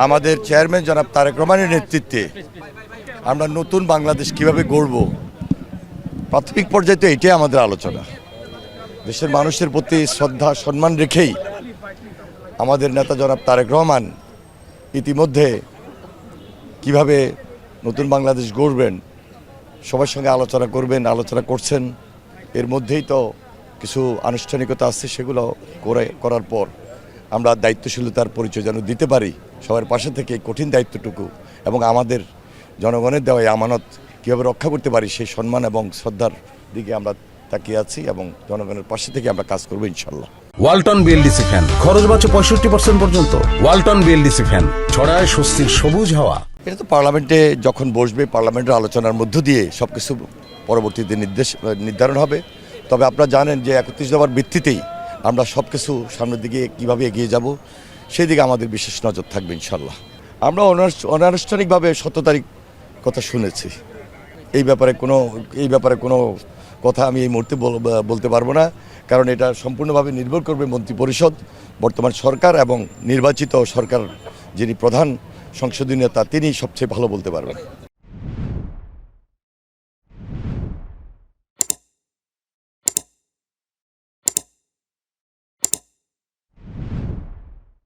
আমাদের চেয়ারম্যান জনাব তারেক রহমানের নেতৃত্বে আমরা নতুন বাংলাদেশ কিভাবে গড়ব, প্রাথমিক পর্যায়ে তো এটাই আমাদের আলোচনা। দেশের মানুষের প্রতি শ্রদ্ধা সম্মান রেখেই আমাদের নেতা জনাব তারেক রহমান ইতিমধ্যে কিভাবে নতুন বাংলাদেশ গড়বেন সবার সঙ্গে আলোচনা করবেন, আলোচনা করছেন। এর মধ্যেই তো কিছু আনুষ্ঠানিকতা আছে, সেগুলো করার পর আমরা দায়িত্বশীলতার পরিচয় যেন দিতে পারি সবার পাশে থেকে কঠিন দায়িত্বটুকু এবং আমাদের জনগণের দেওয়া এই আমানত কীভাবে রক্ষা করতে পারি সেই সম্মান এবং শ্রদ্ধার দিকে আমরা তাকিয়ে আছি এবং জনগণের পাশে থেকে আমরা কাজ করবো ইনশাল্লাহ। ওয়ালটন বিএলডিসি ফ্যান, খরচ বাঁচে 65% পর্যন্ত। ওয়ালটন বিএলডিসি ফ্যান ছড়ায় স্বস্তির সবুজ হাওয়া। এটা তো পার্লামেন্টে যখন বসবে, পার্লামেন্টের আলোচনার মধ্য দিয়ে সব কিছু পরবর্তীতে নির্ধারণ হবে। তবে আপনারা জানেন যে 31 দফার ভিত্তিতেই আমরা সব কিছু সামনের দিকে কীভাবে এগিয়ে যাব সেই দিকে আমাদের বিশেষ নজর থাকবে ইনশাল্লাহ। আমরা অনানুষ্ঠানিকভাবে 17 তারিখ কথা শুনেছি। এই ব্যাপারে কোনো কথা আমি এই মুহূর্তে বলতে পারবো না, কারণ এটা সম্পূর্ণভাবে নির্ভর করবে মন্ত্রিপরিষদ, বর্তমান সরকার এবং নির্বাচিত সরকার যিনি প্রধান সংসদীয় নেতা তিনি সবচেয়ে ভালো বলতে পারবেন।